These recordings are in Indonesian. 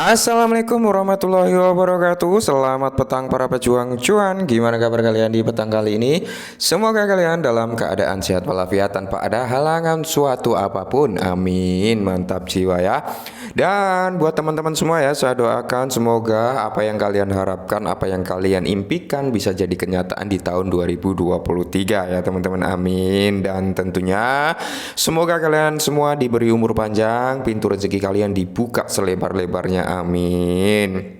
Assalamualaikum warahmatullahi wabarakatuh. Selamat petang para pejuang cuan. Gimana kabar kalian di petang kali ini? Semoga kalian dalam keadaan sehat walafiat tanpa ada halangan suatu apapun. Amin. Mantap jiwa ya. Dan buat teman-teman semua ya, saya doakan semoga apa yang kalian harapkan, apa yang kalian impikan bisa jadi kenyataan di tahun 2023 ya teman-teman. Amin. Dan tentunya semoga kalian semua diberi umur panjang, pintu rezeki kalian dibuka selebar-lebarnya. Amin.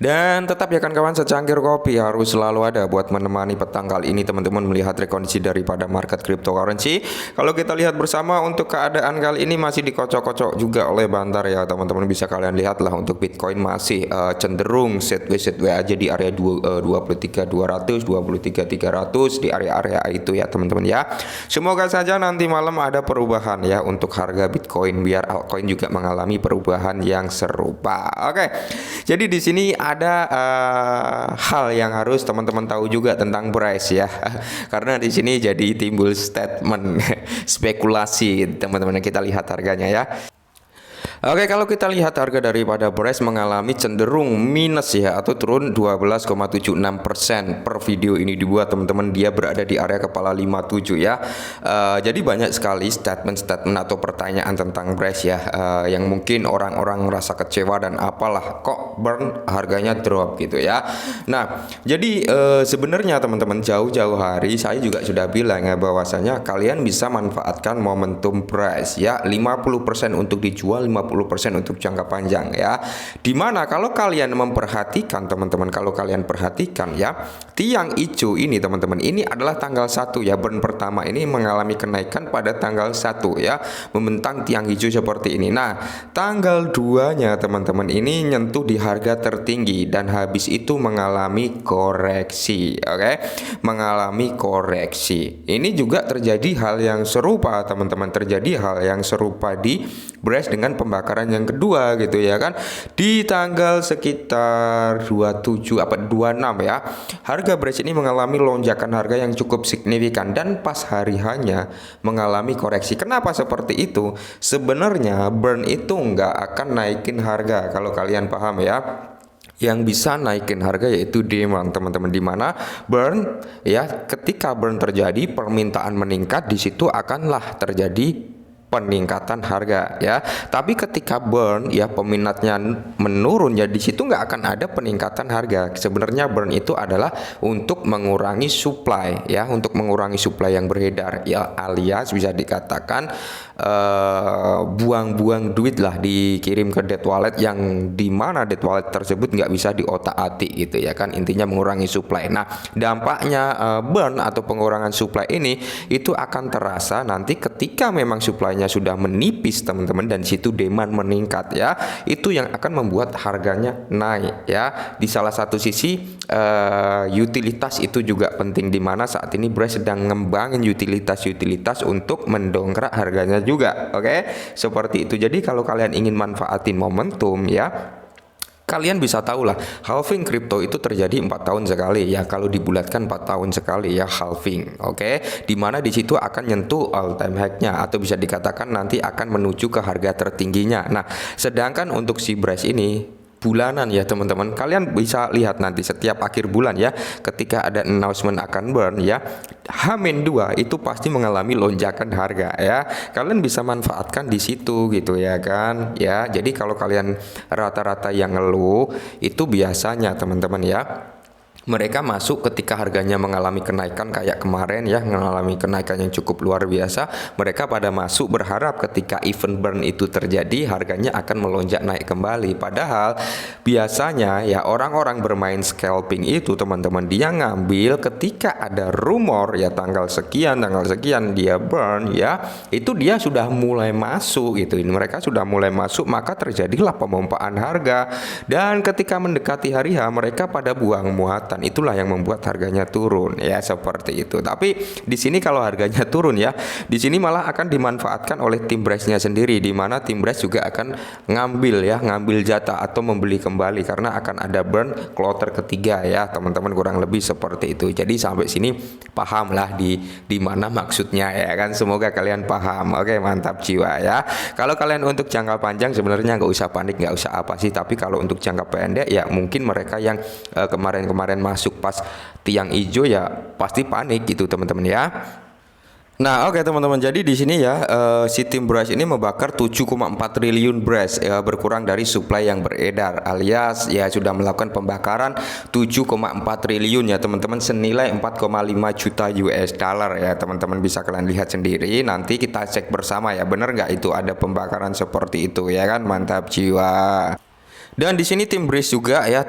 Dan tetap ya kan kawan, secangkir kopi harus selalu ada buat menemani petang kali ini teman-teman melihat rekondisi daripada market cryptocurrency. Kalau kita lihat bersama untuk keadaan kali ini masih dikocok-kocok juga oleh Bantar ya teman-teman, bisa kalian lihat lah untuk Bitcoin masih cenderung sideways aja di area 23.200, 23.300 di area-area itu ya teman-teman ya. Semoga saja nanti malam ada perubahan ya untuk harga Bitcoin biar altcoin juga mengalami perubahan yang serupa. Oke. Jadi di sini ada hal yang harus teman-teman tahu juga tentang price ya. Karena di sini jadi timbul statement spekulasi teman-teman, kita lihat harganya ya. Oke, kalau kita lihat harga daripada Brace mengalami cenderung minus ya, atau turun 12,76% per video ini dibuat teman-teman. Dia berada di area kepala 57 ya. Jadi banyak sekali statement-statement atau pertanyaan tentang Brace ya, yang mungkin orang-orang merasa kecewa dan apalah kok burn harganya drop gitu ya. Nah, jadi sebenarnya teman-teman jauh-jauh hari saya juga sudah bilang ya bahwasanya kalian bisa manfaatkan momentum Brace ya, 50% untuk dijual, 50% untuk jangka panjang ya. Dimana kalau kalian memperhatikan teman-teman, kalau kalian perhatikan ya, tiang hijau ini teman-teman, ini adalah tanggal 1 ya, burn pertama ini mengalami kenaikan pada tanggal 1 ya, membentang tiang hijau seperti ini. Nah, tanggal 2 nya teman-teman ini nyentuh di harga tertinggi dan habis itu mengalami koreksi. Oke, mengalami koreksi. Ini juga terjadi hal yang serupa teman-teman, terjadi hal yang serupa di Brace dengan pembakaran yang kedua gitu ya kan, di tanggal sekitar 26 ya, harga Brace ini mengalami lonjakan harga yang cukup signifikan dan pas hari hanya mengalami koreksi. Kenapa seperti itu? Sebenarnya burn itu nggak akan naikin harga kalau kalian paham ya. Yang bisa naikin harga yaitu demand teman-teman, di mana burn ya, ketika burn terjadi permintaan meningkat, di situ akanlah terjadi peningkatan harga ya. Tapi ketika burn ya peminatnya menurun ya, di situ nggak akan ada peningkatan harga. Sebenarnya burn itu adalah untuk mengurangi supply ya, untuk mengurangi supply yang beredar ya, alias bisa dikatakan buang-buang duit lah, dikirim ke dead wallet yang dimana dead wallet tersebut nggak bisa diotak-atik gitu ya kan, intinya mengurangi supply. Nah, dampaknya burn atau pengurangan supply ini itu akan terasa nanti ketika memang supply-nya sudah menipis teman-teman, dan situ demand meningkat ya, itu yang akan membuat harganya naik ya. Di salah satu sisi utilitas itu juga penting, di mana saat ini Brace sedang ngembangin utilitas untuk mendongkrak harganya juga. Oke, seperti itu. Jadi kalau kalian ingin manfaatin momentum ya, kalian bisa tahu lah, halving crypto itu terjadi 4 tahun sekali ya, kalau dibulatkan 4 tahun sekali ya halving. Oke, dimana di situ akan nyentuh all time high-nya, atau bisa dikatakan nanti akan menuju ke harga tertingginya. Nah, sedangkan untuk si Brace ini bulanan ya teman-teman, kalian bisa lihat nanti setiap akhir bulan ya, ketika ada announcement akan burn ya, H-2 itu pasti mengalami lonjakan harga ya. Kalian bisa manfaatkan di situ gitu ya kan ya. Jadi kalau kalian rata-rata yang ngeluh itu biasanya teman-teman ya, mereka masuk ketika harganya mengalami kenaikan kayak kemarin ya, mengalami kenaikan yang cukup luar biasa. Mereka pada masuk berharap ketika event burn itu terjadi harganya akan melonjak naik kembali. Padahal biasanya ya orang-orang bermain scalping itu teman-teman, dia ngambil ketika ada rumor ya tanggal sekian dia burn ya, itu dia sudah mulai masuk gitu. Mereka sudah mulai masuk, maka terjadilah pemompaan harga. Dan ketika mendekati hari H, mereka pada buang muat pemanfaatan itulah yang membuat harganya turun ya, seperti itu. Tapi di sini kalau harganya turun ya, di sini malah akan dimanfaatkan oleh tim Brace-nya sendiri, di mana tim Brace juga akan ngambil jatah atau membeli kembali karena akan ada burn kloter ketiga ya teman-teman, kurang lebih seperti itu. Jadi sampai sini paham lah di mana maksudnya ya kan, semoga kalian paham. Oke, mantap jiwa ya. Kalau kalian untuk jangka panjang sebenarnya nggak usah panik, nggak usah apa sih, tapi kalau untuk jangka pendek ya mungkin mereka yang kemarin-kemarin masuk pas tiang hijau ya pasti panik gitu teman-teman ya. Nah, oke teman-teman, jadi di sini ya si tim Brace ini membakar 7,4 triliun Brace ya, berkurang dari supply yang beredar, alias ya sudah melakukan pembakaran 7,4 triliun ya teman-teman, senilai 4,5 juta US dollar ya teman-teman, bisa kalian lihat sendiri. Nanti kita cek bersama ya, bener nggak itu ada pembakaran seperti itu ya kan, mantap jiwa. Dan di sini tim Brace juga ya,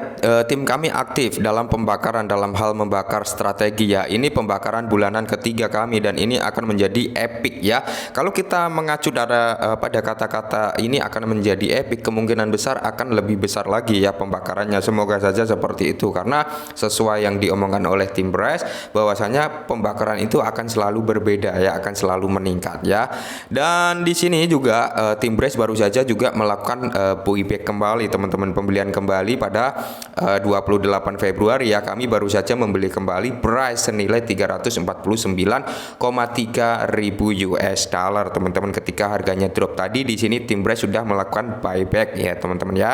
tim kami aktif dalam pembakaran, dalam hal membakar strategi ya. Ini pembakaran bulanan ketiga kami dan ini akan menjadi epic ya. Kalau kita mengacu pada kata-kata ini akan menjadi epic, kemungkinan besar akan lebih besar lagi ya pembakarannya. Semoga saja seperti itu, karena sesuai yang diomongkan oleh tim Brace bahwasanya pembakaran itu akan selalu berbeda ya, akan selalu meningkat ya. Dan di sini juga tim Brace baru saja juga melakukan buyback kembali teman-teman, pembelian kembali pada 28 Februari ya. Kami baru saja membeli kembali price senilai 349,3 ribu US dollar teman-teman. Ketika harganya drop tadi, di sini tim Brace sudah melakukan buyback ya teman-teman ya.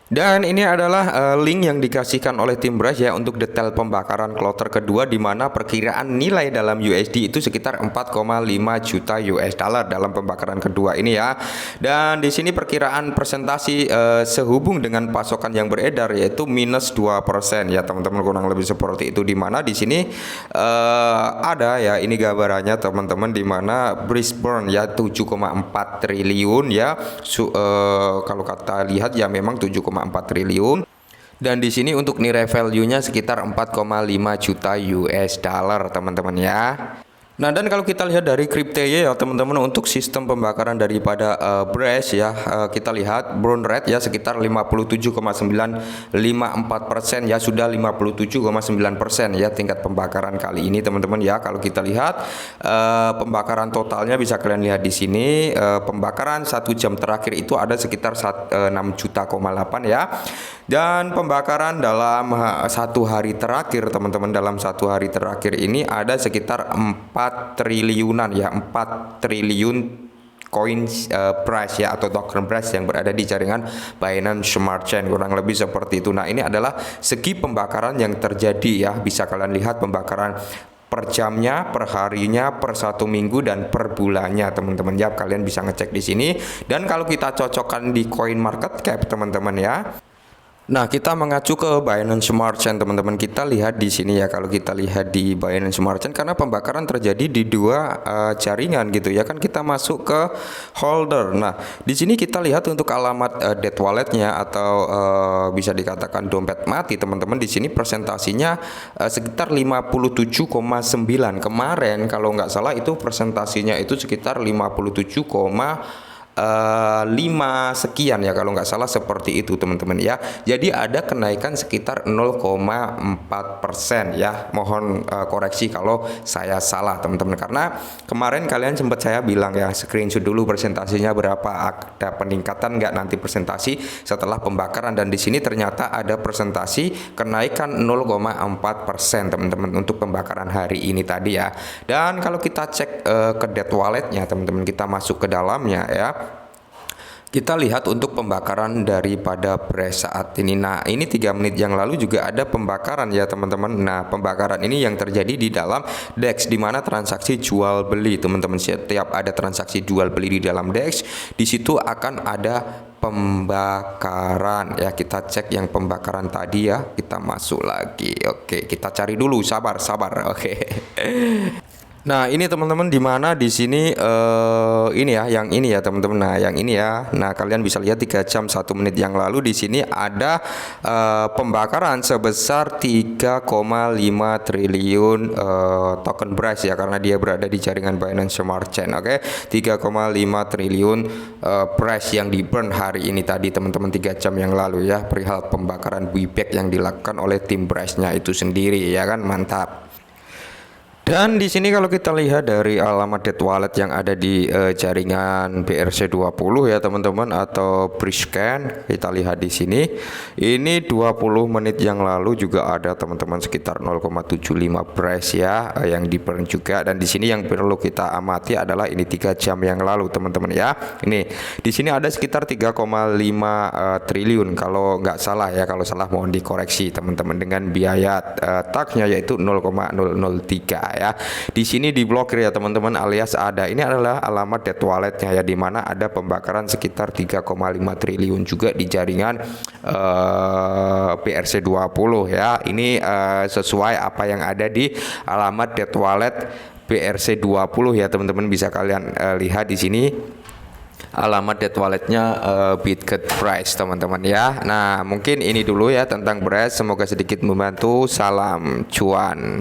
Dan ini adalah link yang dikasihkan oleh tim Brace ya untuk detail pembakaran kloter kedua, di mana perkiraan nilai dalam USD itu sekitar 4,5 juta US dollar dalam pembakaran kedua ini ya. Dan di sini perkiraan presentasi sehubung dengan pasokan yang beredar yaitu minus 2% ya teman-teman, kurang lebih seperti itu, di mana di sini ada ya ini gambarannya teman-teman, di mana Brace burn ya 7,4 triliun ya. Kalau kata lihat ya memang 7,4 triliun. Dan di sini untuk nilai value-nya sekitar 4,5 juta US dollar teman-teman ya. Nah, dan kalau kita lihat dari Crypteye ya teman-teman, untuk sistem pembakaran daripada Brace ya, kita lihat burn rate ya sekitar 57,954% ya, sudah 57,9% ya tingkat pembakaran kali ini teman-teman ya. Kalau kita lihat pembakaran totalnya bisa kalian lihat di sini, pembakaran 1 jam terakhir itu ada sekitar 6 juta ya. Dan pembakaran dalam satu hari terakhir teman-teman, dalam satu hari terakhir ini ada sekitar 4 triliunan ya, 4 triliun koin Brace ya, atau token Brace yang berada di jaringan Binance Smart Chain, kurang lebih seperti itu. Nah, ini adalah segi pembakaran yang terjadi ya, bisa kalian lihat pembakaran per jamnya, per harinya, per 1 minggu, dan per bulannya teman-teman ya. Kalian bisa ngecek di sini. Dan kalau kita cocokkan di coin market cap teman-teman ya, nah, kita mengacu ke Binance Smart Chain teman-teman. Kita lihat di sini ya, kalau kita lihat di Binance Smart Chain, karena pembakaran terjadi di dua jaringan gitu ya kan, kita masuk ke holder. Nah, di sini kita lihat untuk alamat dead walletnya atau bisa dikatakan dompet mati teman-teman. Di sini presentasinya sekitar 57,9. Kemarin kalau nggak salah itu presentasinya itu sekitar 57,5 sekian ya kalau nggak salah, seperti itu teman-teman ya. Jadi ada kenaikan sekitar 0,4% ya. Mohon koreksi kalau saya salah teman-teman, karena kemarin kalian sempat saya bilang ya, screenshot dulu presentasinya berapa, ada peningkatan nggak nanti presentasi setelah pembakaran, dan di sini ternyata ada presentasi kenaikan 0,4% teman-teman untuk pembakaran hari ini tadi ya. Dan kalau kita cek ke dead walletnya teman-teman, kita masuk ke dalamnya ya, kita lihat untuk pembakaran daripada Brace saat ini. Nah, ini 3 menit yang lalu juga ada pembakaran ya teman-teman. Nah, pembakaran ini yang terjadi di dalam DEX, di mana transaksi jual beli teman-teman. Setiap ada transaksi jual beli di dalam DEX, di situ akan ada pembakaran ya. Kita cek yang pembakaran tadi ya, kita masuk lagi. Oke, kita cari dulu, sabar. Oke. Nah, ini teman-teman di mana di sini ini ya, yang ini ya teman-teman. Nah, yang ini ya. Nah, kalian bisa lihat 3 jam 1 menit yang lalu di sini ada pembakaran sebesar 3,5 triliun token Brace ya, karena dia berada di jaringan Binance Smart Chain. Oke, 3,5 triliun Brace yang di burn hari ini tadi teman-teman, 3 jam yang lalu ya, perihal pembakaran buyback yang dilakukan oleh tim Brace-nya itu sendiri ya kan. Mantap. Dan di sini kalau kita lihat dari alamat dead wallet yang ada di jaringan BRC20 ya teman-teman, atau Briscan, kita lihat di sini. Ini 20 menit yang lalu juga ada teman-teman sekitar 0,75 Brace ya yang di burn juga. Dan di sini yang perlu kita amati adalah ini 3 jam yang lalu teman-teman ya. Ini di sini ada sekitar 3,5 triliun kalau nggak salah ya. Kalau salah mohon dikoreksi teman-teman, dengan biaya taxnya yaitu 0,003 ya. Di sini diblokir ya teman-teman, alias ada, ini adalah alamat dead walletnya ya, dimana ada pembakaran sekitar 3,5 triliun juga di jaringan BRC20 ya. Ini sesuai apa yang ada di alamat dead wallet BRC20 ya teman-teman, bisa kalian lihat di sini alamat dead walletnya Bitget Brace teman-teman ya. Nah, mungkin ini dulu ya tentang Brace, semoga sedikit membantu. Salam cuan.